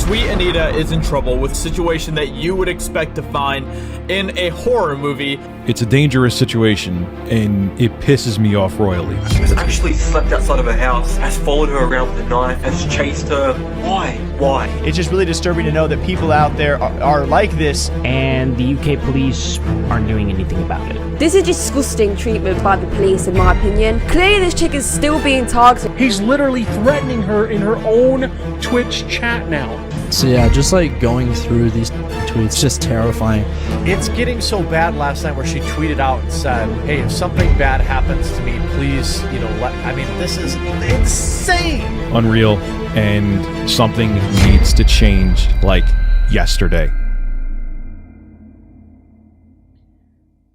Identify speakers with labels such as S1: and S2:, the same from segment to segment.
S1: Sweet Anita is in trouble with a situation that you would expect to find in a horror movie.
S2: It's a dangerous situation, and it pisses me off royally.
S3: Has actually slept outside of her house, has followed her around with a knife, has chased her. Why?
S4: It's just really disturbing to know that people out there are like this.
S5: And the UK police aren't doing anything about it.
S6: This is disgusting treatment by the police, in my opinion. Clearly this chick is still being targeted.
S7: He's literally threatening her in her own Twitch chat now.
S8: So yeah, just like going through these tweets, just terrifying.
S4: It's getting so bad last night where she tweeted out and said, hey, if something bad happens to me, please, this is insane.
S2: Unreal, and something needs to change, like yesterday.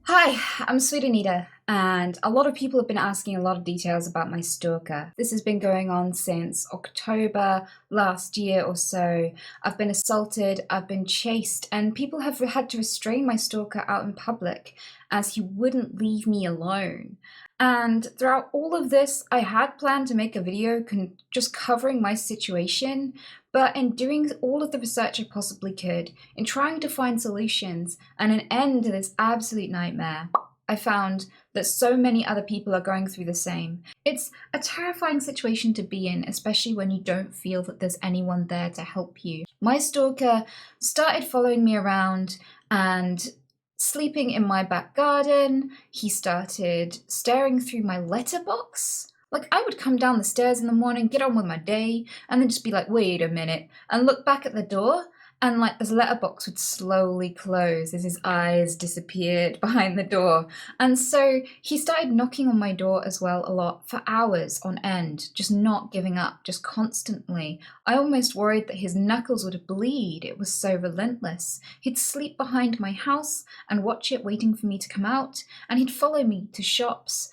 S9: Hi, I'm Sweet Anita, and a lot of people have been asking a lot of details about my stalker. This has been going on since October last year or so. I've been assaulted, I've been chased, and people have had to restrain my stalker out in public as he wouldn't leave me alone. And throughout all of this, I had planned to make a video just covering my situation, but in doing all of the research I possibly could, in trying to find solutions and an end to this absolute nightmare, I found that so many other people are going through the same. It's a terrifying situation to be in, especially when you don't feel that there's anyone there to help you. My stalker started following me around and sleeping in my back garden. He started staring through my letterbox. Like, I would come down the stairs in the morning, get on with my day, and then just be like, wait a minute, and look back at the door, and like this letterbox would slowly close as his eyes disappeared behind the door. And so he started knocking on my door as well a lot for hours on end, just not giving up, just constantly. I almost worried that his knuckles would bleed. It was so relentless. He'd sleep behind my house and watch it waiting for me to come out, and he'd follow me to shops.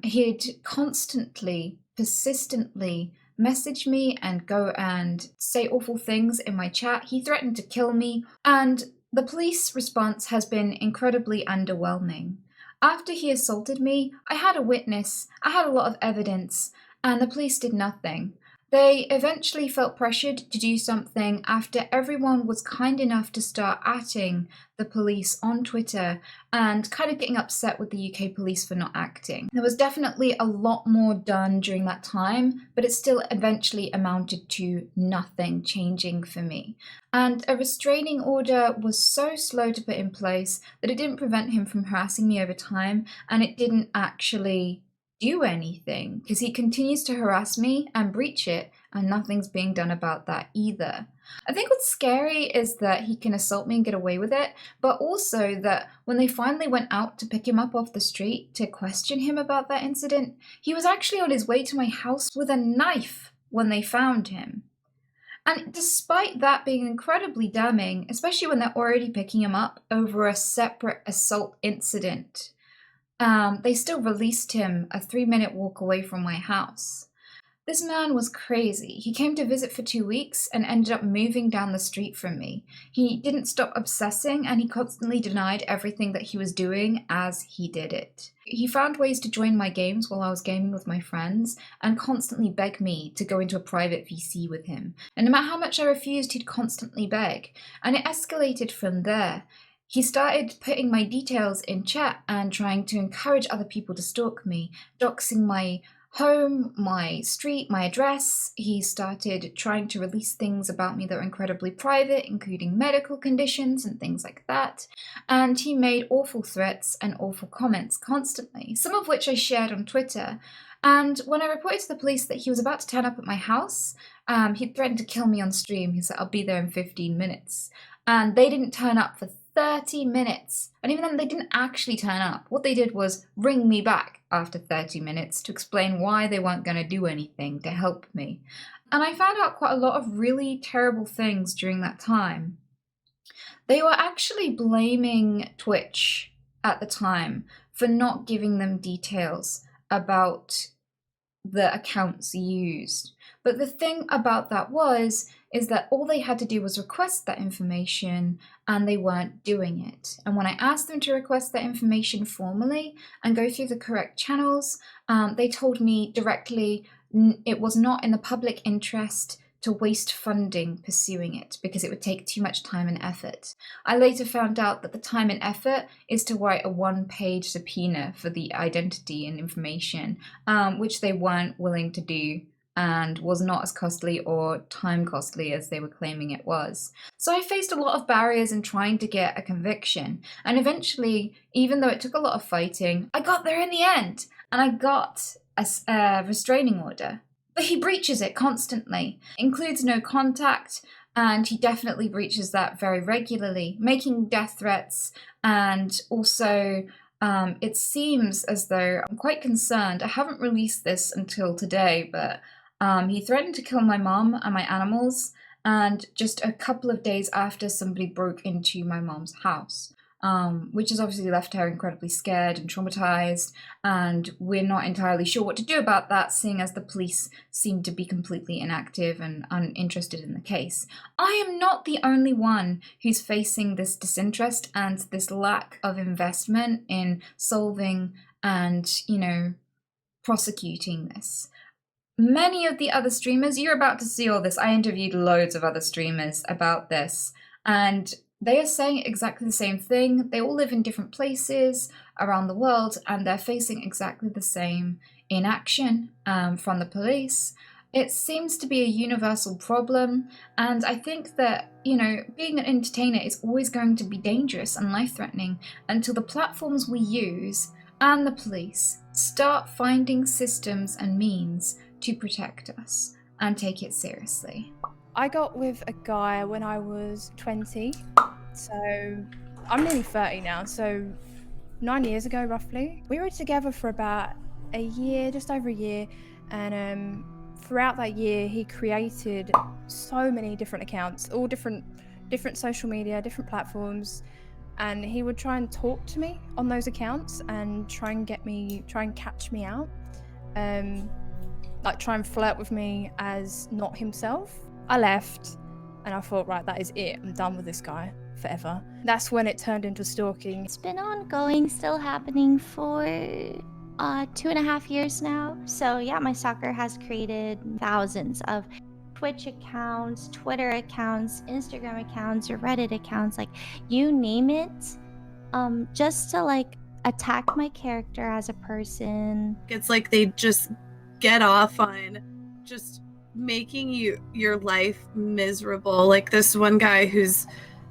S9: He'd constantly, persistently message me and go and say awful things in my chat. He threatened to kill me, and the police response has been incredibly underwhelming. After he assaulted me, I had a witness, I had a lot of evidence, and the police did nothing. They eventually felt pressured to do something after everyone was kind enough to start atting the police on Twitter and kind of getting upset with the UK police for not acting. There was definitely a lot more done during that time, but it still eventually amounted to nothing changing for me. And a restraining order was so slow to put in place that it didn't prevent him from harassing me over time, and it didn't actually do anything because he continues to harass me and breach it, and nothing's being done about that either. I think what's scary is that he can assault me and get away with it, but also that when they finally went out to pick him up off the street to question him about that incident, he was actually on his way to my house with a knife when they found him. And despite that being incredibly damning, especially when they're already picking him up over a separate assault incident, they still released him a 3-minute walk away from my house. This man was crazy. He came to visit for 2 weeks and ended up moving down the street from me. He didn't stop obsessing, and he constantly denied everything that he was doing as he did it. He found ways to join my games while I was gaming with my friends and constantly beg me to go into a private VC with him. And no matter how much I refused, he'd constantly beg. And it escalated from there. He started putting my details in chat and trying to encourage other people to stalk me, doxing my home, my street, my address. He started trying to release things about me that were incredibly private, including medical conditions and things like that. And he made awful threats and awful comments constantly, some of which I shared on Twitter. And when I reported to the police that he was about to turn up at my house, he threatened to kill me on stream. He said, I'll be there in 15 minutes. And they didn't turn up for 30 minutes. And even then, they didn't actually turn up. What they did was ring me back after 30 minutes to explain why they weren't going to do anything to help me. And I found out quite a lot of really terrible things during that time. They were actually blaming Twitch at the time for not giving them details about the accounts used. But the thing about that is that all they had to do was request that information, and they weren't doing it. And when I asked them to request that information formally and go through the correct channels, they told me directly it was not in the public interest to waste funding pursuing it because it would take too much time and effort. I later found out that the time and effort is to write a one-page subpoena for the identity and information, which they weren't willing to do and was not as costly or time costly as they were claiming it was. So I faced a lot of barriers in trying to get a conviction, and eventually, even though it took a lot of fighting, I got there in the end, and I got a restraining order. But he breaches it constantly, includes no contact, and he definitely breaches that very regularly, making death threats, and also it seems as though I'm quite concerned. I haven't released this until today, but he threatened to kill my mom and my animals, and just a couple of days after, somebody broke into my mom's house, which has obviously left her incredibly scared and traumatized, and we're not entirely sure what to do about that, seeing as the police seem to be completely inactive and uninterested in the case. I am not the only one who's facing this disinterest and this lack of investment in solving and, prosecuting this. Many of the other streamers, you're about to see all this, I interviewed loads of other streamers about this, and they are saying exactly the same thing. They all live in different places around the world, and they're facing exactly the same inaction from the police. It seems to be a universal problem, and I think that, being an entertainer is always going to be dangerous and life-threatening until the platforms we use and the police start finding systems and means to protect us and take it seriously.
S10: I got with a guy when I was 20, so I'm nearly 30 now, so 9 years ago roughly. We were together for about a year, just over a year, and throughout that year he created so many different accounts, all different social media, different platforms, and he would try and talk to me on those accounts and try and catch me out, like try and flirt with me as not himself. I left and I thought, right, that is it. I'm done with this guy forever. That's when it turned into stalking.
S11: It's been ongoing, still happening for 2.5 years now. So yeah, my stalker has created thousands of Twitch accounts, Twitter accounts, Instagram accounts, or Reddit accounts, like you name it, just to attack my character as a person.
S12: It's like they just get off on just making your life miserable. Like this one guy who's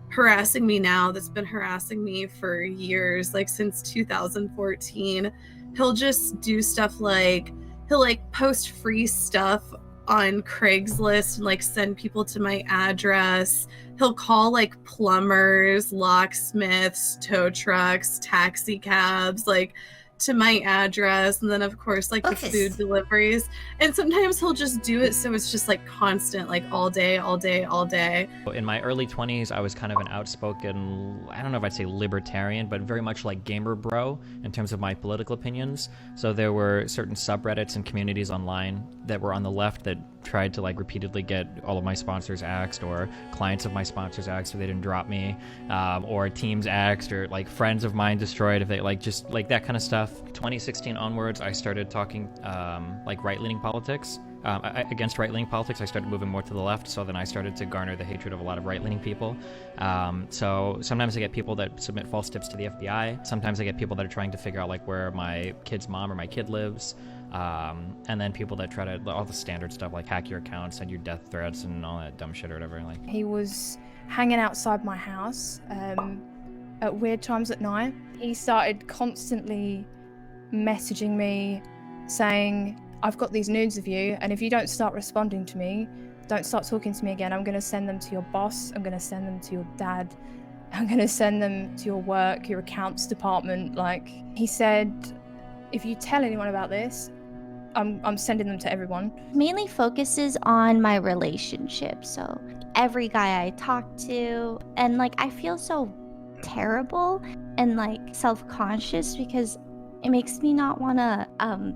S12: harassing me now, that's been harassing me for years, like since 2014. He'll just do stuff like he'll post free stuff on Craigslist and send people to my address. He'll call plumbers, locksmiths, tow trucks, taxi cabs, to my address, and then of course the food deliveries, and sometimes he'll just do it so it's just constant, all day.
S13: In my early 20s, I was kind of an outspoken, I don't know if I'd say libertarian, but very much like gamer bro in terms of my political opinions. So there were certain subreddits and communities online that were on the left that tried to repeatedly get all of my sponsors axed, or clients of my sponsors axed if they didn't drop me, or teams axed, or friends of mine destroyed if they just that kind of stuff. 2016 onwards, I started talking right-leaning politics. Against right-leaning politics, I started moving more to the left, so then I started to garner the hatred of a lot of right-leaning people. So sometimes I get people that submit false tips to the FBI. Sometimes I get people that are trying to figure out where my kid's mom or my kid lives. And then people that try to, all the standard stuff, hack your account, send you death threats, and all that dumb shit or whatever.
S10: He was hanging outside my house at weird times at night. He started constantly messaging me saying, I've got these nudes of you, and if you don't start responding to me, don't start talking to me again, I'm going to send them to your boss, I'm going to send them to your dad, I'm going to send them to your work, your accounts department. He said, if you tell anyone about this, I'm sending them to everyone.
S11: Mainly focuses on my relationship, so every guy I talk to, and I feel so terrible and self-conscious because it makes me not want to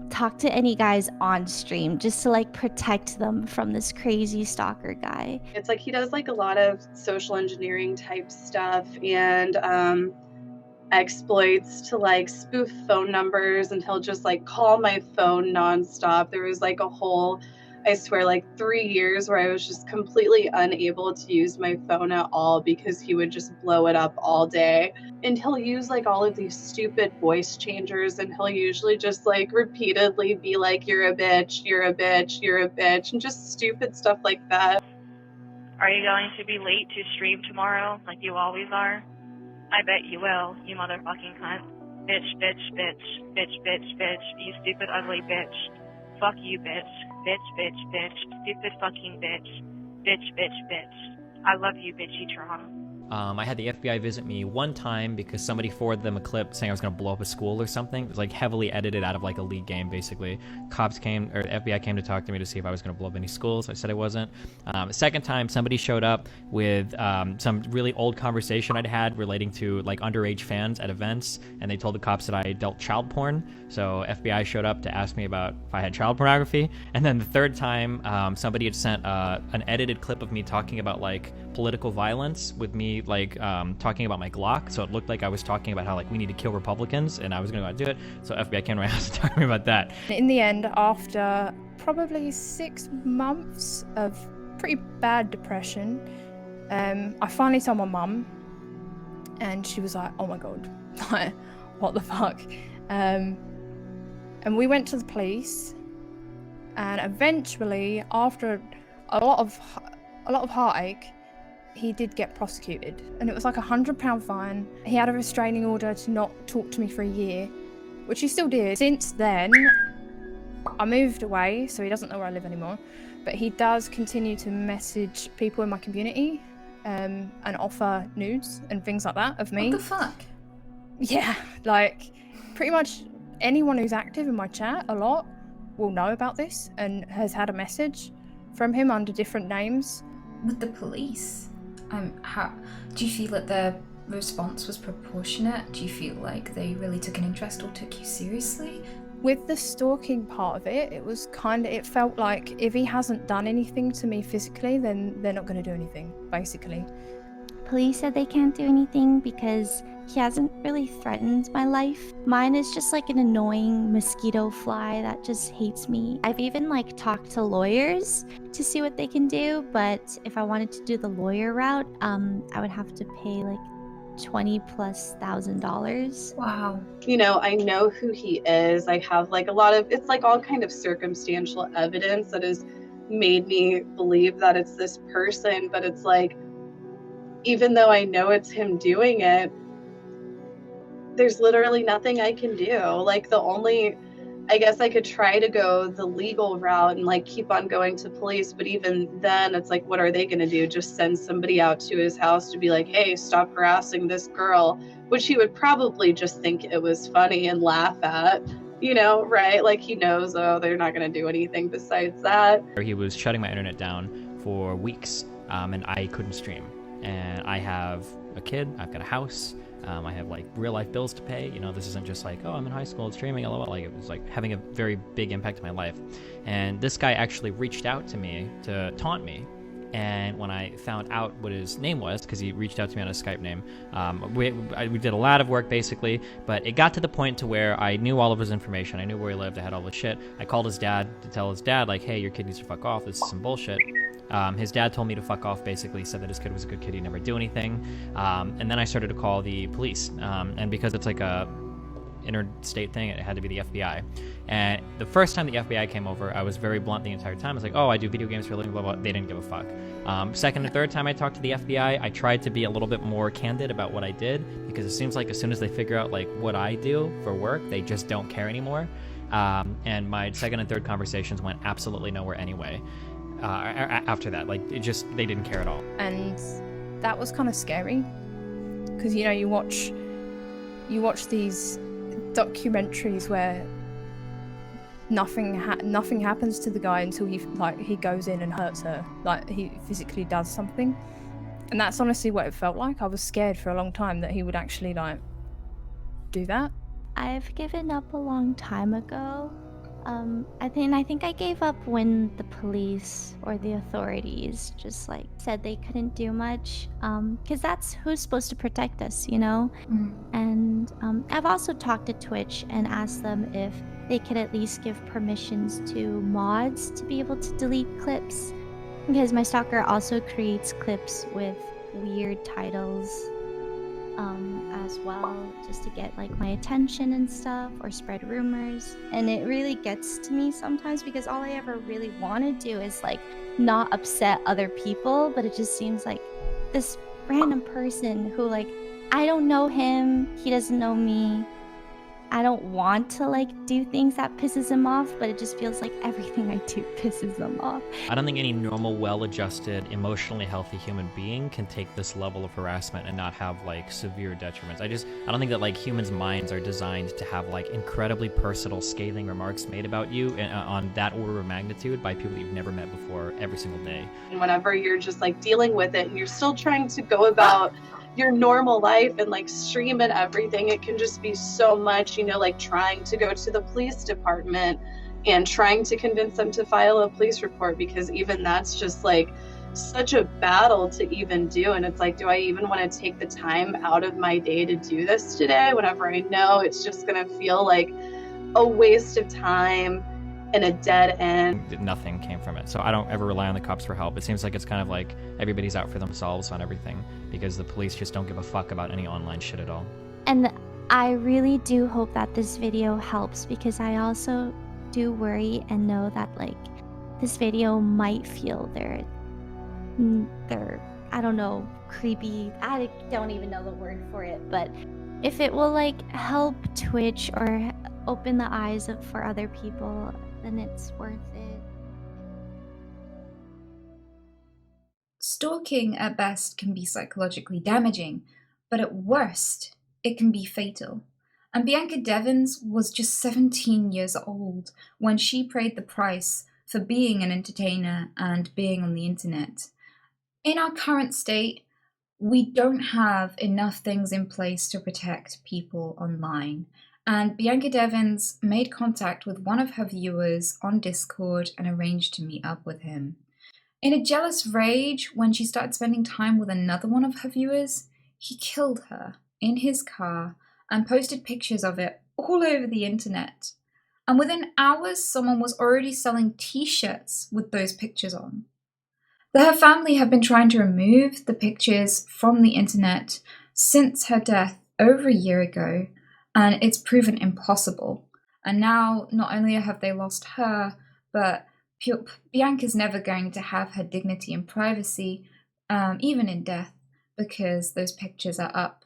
S11: talk to any guys on stream, just to protect them from this crazy stalker guy.
S14: It's he does a lot of social engineering type stuff and exploits to spoof phone numbers, and he'll just call my phone nonstop. There was a whole I swear, like 3 years where I was just completely unable to use my phone at all because he would just blow it up all day. And he'll use like all of these stupid voice changers, and he'll usually just like repeatedly be like, you're a bitch, you're a bitch, you're a bitch, and just stupid stuff like that.
S15: Are you going to be late to stream tomorrow like you always are? I bet you will, you motherfucking cunt. Bitch, bitch, bitch, bitch, bitch, bitch, you stupid ugly bitch. Fuck you, bitch. Bitch, bitch, bitch. Stupid fucking bitch. Bitch, bitch, bitch. I love you, bitchytron.
S13: I had the FBI visit me one time because somebody forwarded them a clip saying I was going to blow up a school or something. It was like heavily edited out of like a League game, basically. Cops came, or the FBI came to talk to me to see if I was going to blow up any schools. I said I wasn't. The second time, somebody showed up with some really old conversation I'd had relating to like underage fans at events, and they told the cops that I dealt child porn. So FBI showed up to ask me about if I had child pornography. And then the third time, somebody had sent an edited clip of me talking about like political violence with me like talking about my Glock, so it looked like I was talking about how like we need to kill Republicans and I was gonna go out and do it. So FBI came to my house to talk to me about that.
S10: In the end, after probably 6 months of pretty bad depression, I finally told my mum, and she was like, oh my god, like what the fuck. And we went to the police, and eventually after a lot of heartache, he did get prosecuted, and it was like £100 fine. He had a restraining order to not talk to me for a year, which he still did. Since then, I moved away, so he doesn't know where I live anymore, but he does continue to message people in my community and offer nudes and things like that of me.
S9: What the fuck?
S10: Yeah, like pretty much anyone who's active in my chat a lot will know about this and has had a message from him under different names.
S9: With the police? How do you feel that the response was proportionate? Do you feel like they really took an interest or took you seriously?
S10: With the stalking part of it, it felt like if he hasn't done anything to me physically, then they're not going to do anything, basically.
S11: Police said they can't do anything because he hasn't really threatened my life. Mine is just like an annoying mosquito fly that just hates me. I've even like talked to lawyers to see what they can do, but if I wanted to do the lawyer route, I would have to pay like $20,000+.
S9: Wow.
S14: You know, I know who he is. I have like a lot of, it's like all kind of circumstantial evidence that has made me believe that it's this person, but it's like, even though I know it's him doing it, there's literally nothing I can do. Like I guess I could try to go the legal route and like keep on going to police, but even then it's like, what are they going to do? Just send somebody out to his house to be like, hey, stop harassing this girl, which he would probably just think it was funny and laugh at, you know, right? Like he knows, oh, they're not going to do anything besides that.
S13: He was shutting my internet down for weeks, and I couldn't stream. And I have a kid, I've got a house, I have like real life bills to pay. You know, this isn't just like, oh, I'm in high school streaming, lol. Like it was like having a very big impact on my life. And this guy actually reached out to me to taunt me. And when I found out what his name was, because he reached out to me on a Skype name, we did a lot of work basically, but it got to the point to where I knew all of his information. I knew where he lived, I had all this shit. I called his dad to tell his dad like, hey, your kid needs to fuck off, this is some bullshit. His dad told me to fuck off, basically said that his kid was a good kid, he'd never do anything. And then I started to call the police. And because it's like a interstate thing, it had to be the FBI. And the first time the FBI came over, I was very blunt the entire time. I was like, oh, I do video games for a living, blah, blah. They didn't give a fuck. Second and third time I talked to the FBI, I tried to be a little bit more candid about what I did, because it seems like as soon as they figure out like what I do for work, they just don't care anymore. And my second and third conversations went absolutely nowhere anyway. After that, like they didn't care at all.
S10: And that was kind of scary, because you know, you watch these documentaries where nothing happens to the guy until he goes in and hurts her, like he physically does something. And that's honestly what it felt like. I was scared for a long time that he would actually like do that.
S11: I've given up a long time ago. I think I gave up when the police or the authorities just like said they couldn't do much, because that's who's supposed to protect us, you know? And I've also talked to Twitch and asked them if they could at least give permissions to mods to be able to delete clips, because my stalker also creates clips with weird titles as well, just to get like my attention and stuff, or spread rumors. And it really gets to me sometimes, because all I ever really want to do is like not upset other people, but it just seems like this random person who, like, I don't know him, he doesn't know me. I don't want to like do things that pisses him off, but it just feels like everything I do pisses him off.
S13: I don't think any normal, well-adjusted, emotionally healthy human being can take this level of harassment and not have like severe detriments. I don't think that like humans' minds are designed to have like incredibly personal, scathing remarks made about you on that order of magnitude by people you've never met before every single day.
S14: And whenever you're just like dealing with it and you're still trying to go about your normal life and like stream and everything, it can just be so much, you know, like trying to go to the police department and trying to convince them to file a police report, because even that's just like such a battle to even do. And it's like, do I even want to take the time out of my day to do this today, whenever I know it's just gonna feel like a waste of time and a dead end?
S13: Nothing came from it. So I don't ever rely on the cops for help. It seems like it's kind of like everybody's out for themselves on everything, because the police just don't give a fuck about any online shit at all.
S11: And I really do hope that this video helps, because I also do worry and know that like this video might feel they're I don't know, creepy. I don't even know the word for it, but if it will like help Twitch or open the eyes for other people, then it's worth it.
S9: Stalking at best can be psychologically damaging, but at worst, it can be fatal. And Bianca Devins was just 17 years old when she paid the price for being an entertainer and being on the internet. In our current state, we don't have enough things in place to protect people online. And Bianca Devins made contact with one of her viewers on Discord and arranged to meet up with him. In a jealous rage, when she started spending time with another one of her viewers, he killed her in his car and posted pictures of it all over the internet. And within hours, someone was already selling t-shirts with those pictures on. Her family have been trying to remove the pictures from the internet since her death over a year ago, and it's proven impossible. And now, not only have they lost her, but Bianca's never going to have her dignity and privacy, even in death, because those pictures are up.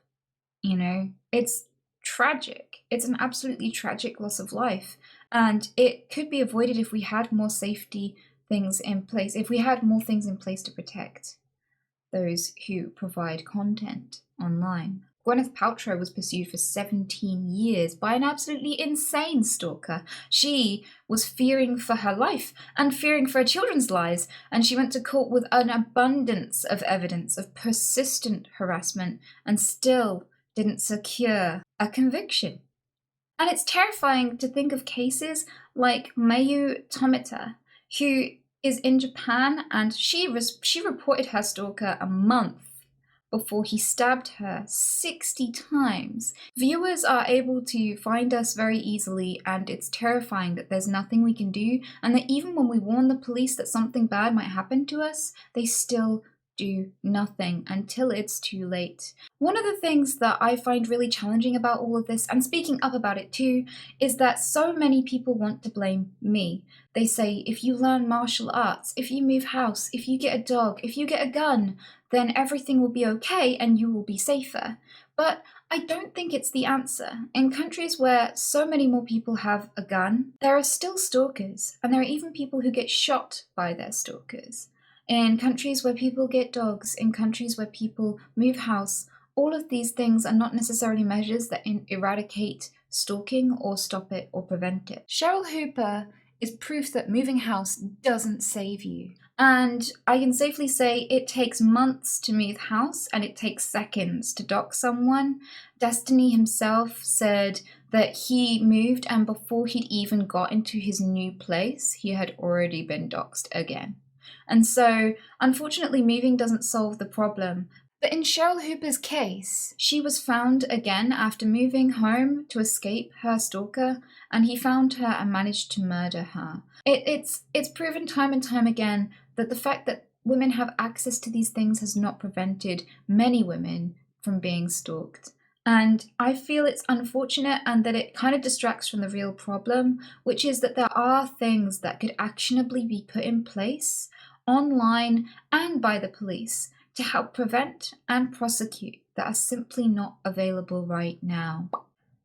S9: You know, it's tragic. It's an absolutely tragic loss of life. And it could be avoided if we had more safety things in place, if we had more things in place to protect those who provide content online. Gwyneth Paltrow was pursued for 17 years by an absolutely insane stalker. She was fearing for her life and fearing for her children's lives, and she went to court with an abundance of evidence of persistent harassment and still didn't secure a conviction. And it's terrifying to think of cases like Mayu Tomita, who is in Japan, and she reported her stalker a month before he stabbed her 60 times. Viewers are able to find us very easily, and it's terrifying that there's nothing we can do, and that even when we warn the police that something bad might happen to us, they still do nothing until it's too late. One of the things that I find really challenging about all of this, and speaking up about it too, is that so many people want to blame me. They say, if you learn martial arts, if you move house, if you get a dog, if you get a gun, then everything will be okay and you will be safer. But I don't think it's the answer. In countries where so many more people have a gun, there are still stalkers, and there are even people who get shot by their stalkers. In countries where people get dogs, in countries where people move house, all of these things are not necessarily measures that eradicate stalking or stop it or prevent it. Cheryl Hooper is proof that moving house doesn't save you. And I can safely say it takes months to move house and it takes seconds to dox someone. Destiny himself said that he moved, and before he'd even got into his new place, he had already been doxxed again. And so, unfortunately, moving doesn't solve the problem. But in Cheryl Hooper's case, she was found again after moving home to escape her stalker, and he found her and managed to murder her. It's proven time and time again that the fact that women have access to these things has not prevented many women from being stalked. And I feel it's unfortunate and that it kind of distracts from the real problem, which is that there are things that could actionably be put in place online and by the police to help prevent and prosecute that are simply not available right now.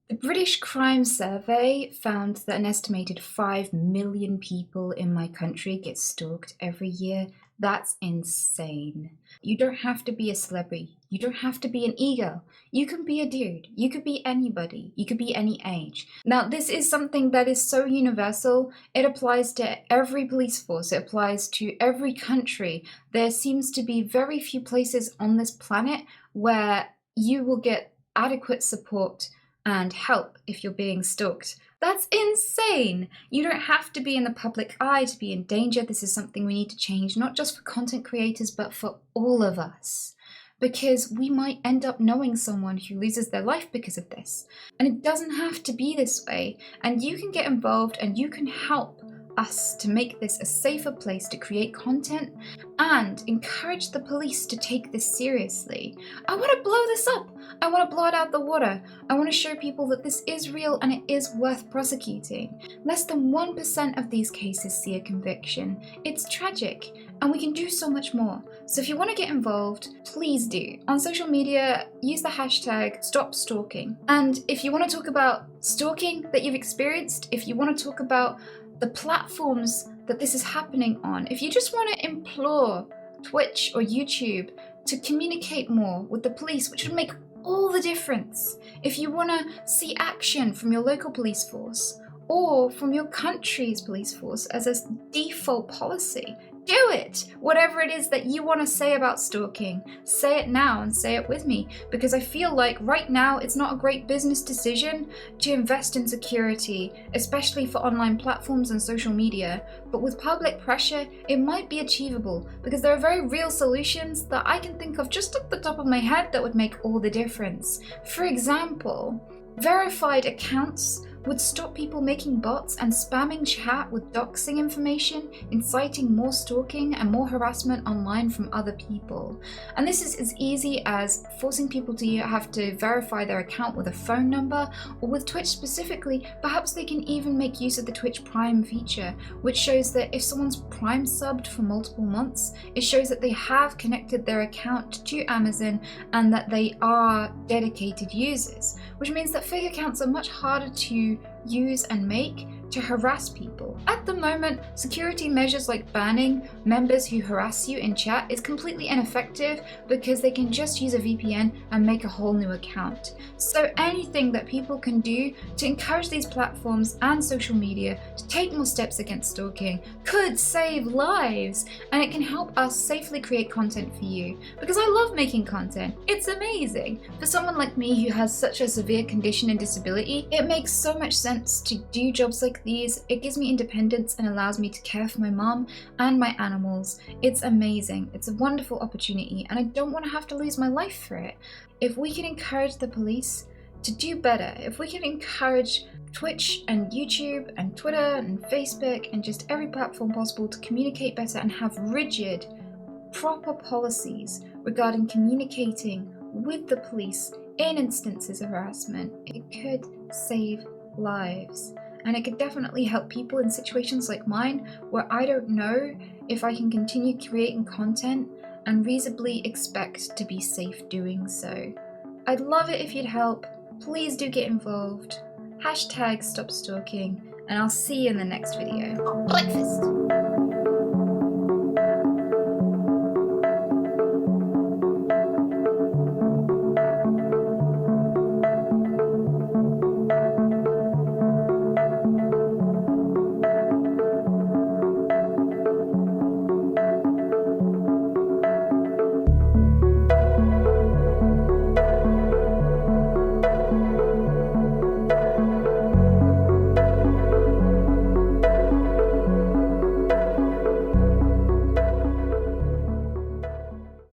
S9: The British Crime Survey found that an estimated 5 million people in my country get stalked every year. That's insane. You don't have to be a celebrity. You don't have to be an ego. You can be a dude. You could be anybody. You could be any age. Now, this is something that is so universal. It applies to every police force. It applies to every country. There seems to be very few places on this planet where you will get adequate support and help if you're being stalked. That's insane! You don't have to be in the public eye to be in danger. This is something we need to change, not just for content creators, but for all of us. Because we might end up knowing someone who loses their life because of this. And it doesn't have to be this way. And you can get involved and you can help us to make this a safer place to create content and encourage the police to take this seriously. I want to blow this up. I want to blow it out the water. I want to show people that this is real and it is worth prosecuting. Less than 1% of these cases see a conviction. It's tragic and we can do so much more. So if you want to get involved, please do. On social media, use the hashtag #StopStalking. And if you want to talk about stalking that you've experienced, if you want to talk about the platforms that this is happening on, if you just want to implore Twitch or YouTube to communicate more with the police, which would make all the difference. If you want to see action from your local police force or from your country's police force as a default policy, do it! Whatever it is that you want to say about stalking, say it now and say it with me, because I feel like right now it's not a great business decision to invest in security, especially for online platforms and social media, but with public pressure it might be achievable, because there are very real solutions that I can think of just off the top of my head that would make all the difference. For example, verified accounts would stop people making bots and spamming chat with doxing information, inciting more stalking and more harassment online from other people. And this is as easy as forcing people to have to verify their account with a phone number, or with Twitch specifically, perhaps they can even make use of the Twitch Prime feature, which shows that if someone's Prime subbed for multiple months, it shows that they have connected their account to Amazon and that they are dedicated users, which means that fake accounts are much harder to use and make to harass people. At the moment, security measures like banning members who harass you in chat is completely ineffective because they can just use a VPN and make a whole new account. So anything that people can do to encourage these platforms and social media to take more steps against stalking could save lives, and it can help us safely create content for you, because I love making content. It's amazing. For someone like me who has such a severe condition and disability, it makes so much sense to do jobs like these. It gives me independence and allows me to care for my mom and my animals. It's amazing. It's a wonderful opportunity, and I don't want to have to lose my life for it. If we can encourage the police to do better, if we can encourage Twitch and YouTube and Twitter and Facebook and just every platform possible to communicate better and have rigid, proper policies regarding communicating with the police in instances of harassment, it could save lives. And it could definitely help people in situations like mine where I don't know if I can continue creating content and reasonably expect to be safe doing so. I'd love it if you'd help. Please do get involved. #StopStalking, and I'll see you in the next video. Breakfast!